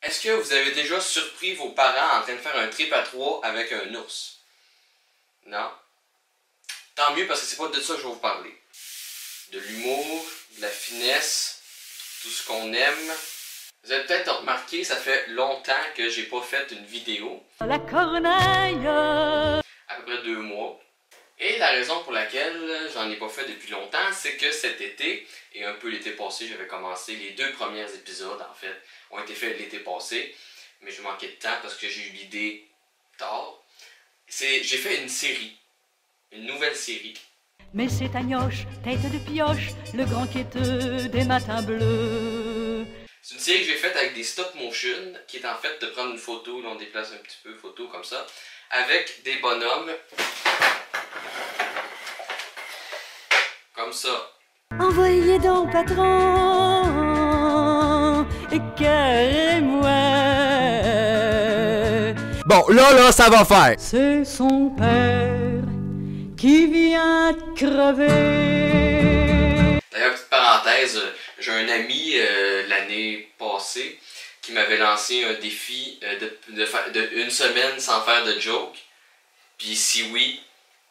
Est-ce que vous avez déjà surpris vos parents en train de faire un trip à trois avec un ours? Non? Tant mieux parce que c'est pas de ça que je vais vous parler. De l'humour, de la finesse, tout ce qu'on aime. Vous avez peut-être remarqué, ça fait longtemps que j'ai pas fait une vidéo. La corneille! À peu près 2 mois. Et la raison pour laquelle j'en ai pas fait depuis longtemps, c'est que cet été, et un peu l'été passé, j'avais commencé, les 2 premiers épisodes en fait, ont été faits l'été passé, mais je manquais de temps parce que j'ai eu l'idée tard. J'ai fait une série, une nouvelle série. Mais c'est Agnoche, tête de pioche, le grand quêteux des matins bleus. C'est une série que j'ai faite avec des stop motion, qui est en fait de prendre une photo, là on déplace un petit peu, photo comme ça, avec des bonhommes, comme ça. Envoyez donc, patron, éclairez-moi. Bon, là, ça va faire. C'est son père qui vient de crever. D'ailleurs, petite parenthèse, j'ai un ami l'année passée qui m'avait lancé un défi de une semaine sans faire de joke. Puis si oui,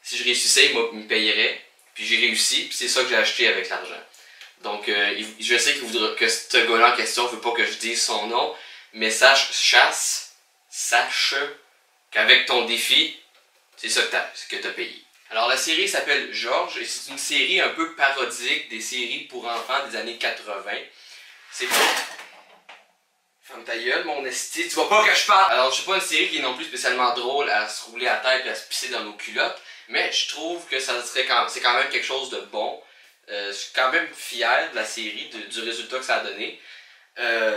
si je réussissais, il me payerait. Puis j'ai réussi, puis c'est ça que j'ai acheté avec l'argent. Donc je sais que ce gars-là en question veut pas que je dise son nom, mais sache qu'avec ton défi, c'est ça que t'as payé. Alors la série s'appelle Georges et c'est une série un peu parodique des séries pour enfants des années 80. C'est pas... Ferme ta gueule, mon esti, tu vois pas que je parle! Alors je suis pas une série qui est non plus spécialement drôle à se rouler à terre et à se pisser dans nos culottes, mais je trouve que c'est quand même quelque chose de bon. Je suis quand même fier de la série, du résultat que ça a donné.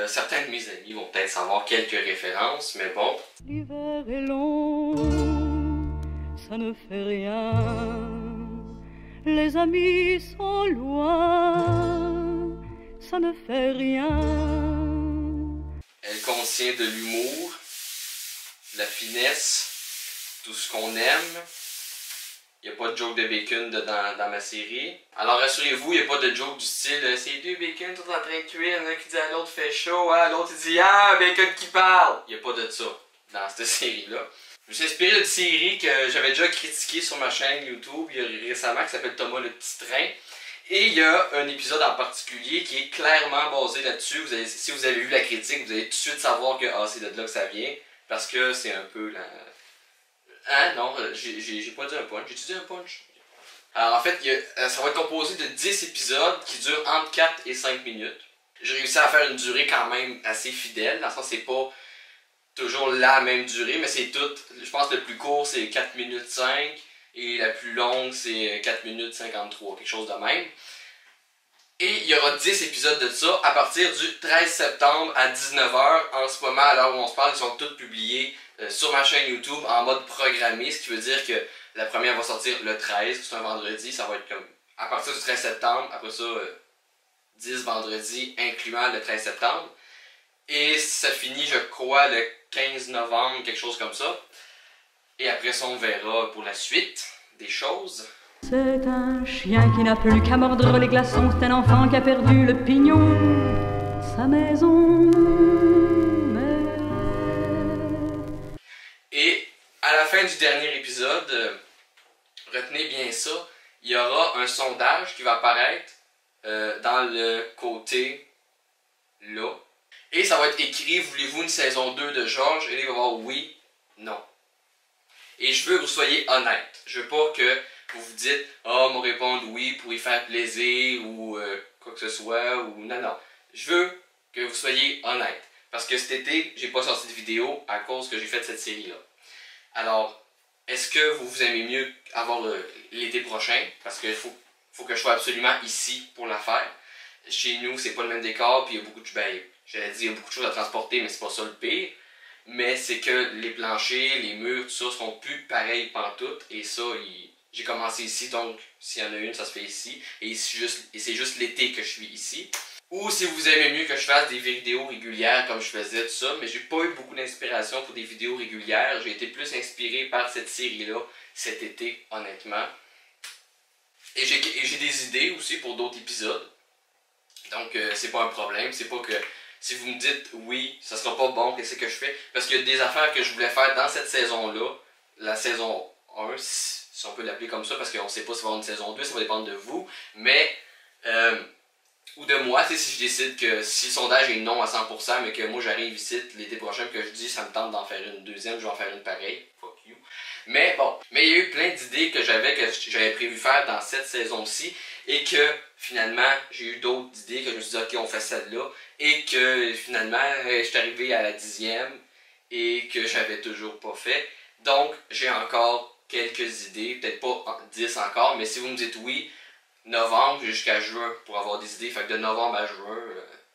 Certains de mes amis vont peut-être savoir quelques références, mais bon. L'hiver est long, ça ne fait rien. Les amis sont loin, ça ne fait rien. Elle contient de l'humour, de la finesse, tout ce qu'on aime. Il n'y a pas de joke de bacon dans ma série. Alors rassurez-vous, il n'y a pas de joke du style c'est deux bacon tout en train de cuire, il y en a qui dit à l'autre fait chaud, hein, l'autre il dit ah, bacon qui parle. Il n'y a pas de ça dans cette série-là. Je me suis inspiré d'une série que j'avais déjà critiquée sur ma chaîne YouTube récemment qui s'appelle Thomas le petit train. Et il y a un épisode en particulier qui est clairement basé là-dessus. Si vous avez vu la critique, vous allez tout de suite savoir que c'est de là que ça vient. Parce que c'est un peu la... Hein? Non, j'ai pas dit un punch. J'ai-tu dit un punch? Alors en fait, ça va être composé de 10 épisodes qui durent entre 4 et 5 minutes. J'ai réussi à faire une durée quand même assez fidèle. Dans le sens c'est pas toujours la même durée, mais c'est tout. Je pense que le plus court c'est 4 minutes 5. Et la plus longue, c'est 4 minutes 53, quelque chose de même. Et il y aura 10 épisodes de ça à partir du 13 septembre à 19h. En ce moment, à l'heure où on se parle, ils sont tous publiés sur ma chaîne YouTube en mode programmé. Ce qui veut dire que la première va sortir le 13, c'est un vendredi. Ça va être comme à partir du 13 septembre. Après ça, 10 vendredis, incluant le 13 septembre. Et ça finit, je crois, le 15 novembre, quelque chose comme ça. Et après ça, on verra pour la suite des choses. C'est un chien qui n'a plus qu'à mordre les glaçons. C'est un enfant qui a perdu le pignon, sa maison. Et à la fin du dernier épisode, retenez bien ça, il y aura un sondage qui va apparaître dans le côté là. Et ça va être écrit, voulez-vous une saison 2 de Georges? Et là, il va y avoir oui, non. Et je veux que vous soyez honnête. Je veux pas que vous vous dites « Ah, oh, m'en répondre oui pour y faire plaisir » ou quoi que ce soit, ou non. Je veux que vous soyez honnête. Parce que cet été, j'ai pas sorti de vidéo à cause que j'ai fait cette série-là. Alors, est-ce que vous aimez mieux avoir l'été prochain? Parce qu'il faut que je sois absolument ici pour la faire. Chez nous, c'est pas le même décor, puis il y a beaucoup de... j'allais dire, il y a beaucoup de choses à transporter, mais c'est pas ça le pire. Mais c'est que les planchers, les murs, tout ça seront plus pareils pantoute. Et ça, j'ai commencé ici, donc s'il y en a une, ça se fait ici. Et c'est juste l'été que je suis ici. Ou si vous aimez mieux que je fasse des vidéos régulières comme je faisais tout ça. Mais j'ai pas eu beaucoup d'inspiration pour des vidéos régulières. J'ai été plus inspiré par cette série-là cet été, honnêtement. Et j'ai des idées aussi pour d'autres épisodes. Donc c'est pas un problème. C'est pas que Si vous me dites oui, ça sera pas bon, qu'est-ce que je fais? Parce qu'il y a des affaires que je voulais faire dans cette saison-là, la saison 1, si on peut l'appeler comme ça, parce qu'on sait pas s'il va y avoir une saison 2, ça va dépendre de vous, mais, ou de moi, si je décide que si le sondage est non à 100%, mais que moi j'arrive ici l'été prochain, que je dis ça me tente d'en faire une deuxième, je vais en faire une pareille, fuck you. Mais bon, mais il y a eu plein d'idées que j'avais prévu faire dans cette saison-ci, et que finalement j'ai eu d'autres idées que je me suis dit ok on fait celle-là, et que finalement je suis arrivé à la 10e et que j'avais toujours pas fait. Donc j'ai encore quelques idées, peut-être pas 10 encore, mais si vous me dites oui, novembre jusqu'à juin pour avoir des idées, fait que de novembre à juin,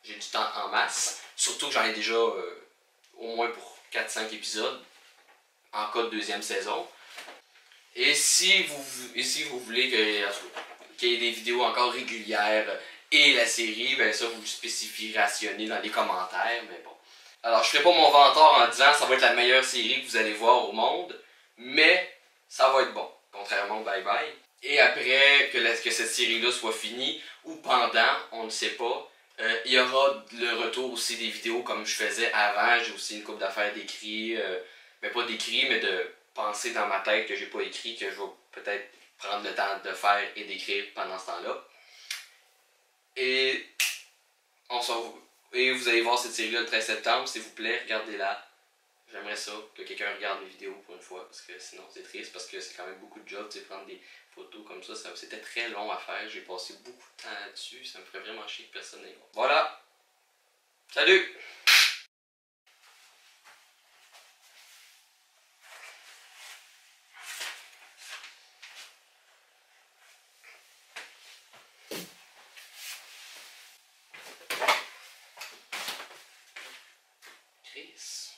j'ai du temps en masse. Surtout que j'en ai déjà au moins pour 4-5 épisodes en cas de deuxième saison. Et si vous voulez qu'il y ait des vidéos encore régulières et la série, ben ça vous le spécifiez rationné dans les commentaires, mais bon. Alors je ferai pas mon venteur en disant ça va être la meilleure série que vous allez voir au monde, mais ça va être bon, contrairement au Bye Bye. Et après que cette série-là soit finie, ou pendant, on ne sait pas, il y aura le retour aussi des vidéos comme je faisais avant. J'ai aussi une couple d'affaires d'écrit, mais pas d'écrit, mais de pensées dans ma tête que j'ai pas écrit, que je vais peut-être prendre le temps de faire et d'écrire pendant ce temps-là. Et vous allez voir cette série-là le 13 septembre, s'il vous plaît, regardez-la. J'aimerais ça, que quelqu'un regarde mes vidéos pour une fois, parce que sinon c'est triste, parce que c'est quand même beaucoup de job, tu sais, prendre des photos comme ça c'était très long à faire, j'ai passé beaucoup de temps là-dessus, ça me ferait vraiment chier que personne n'ait voir. Voilà! Salut! Chris.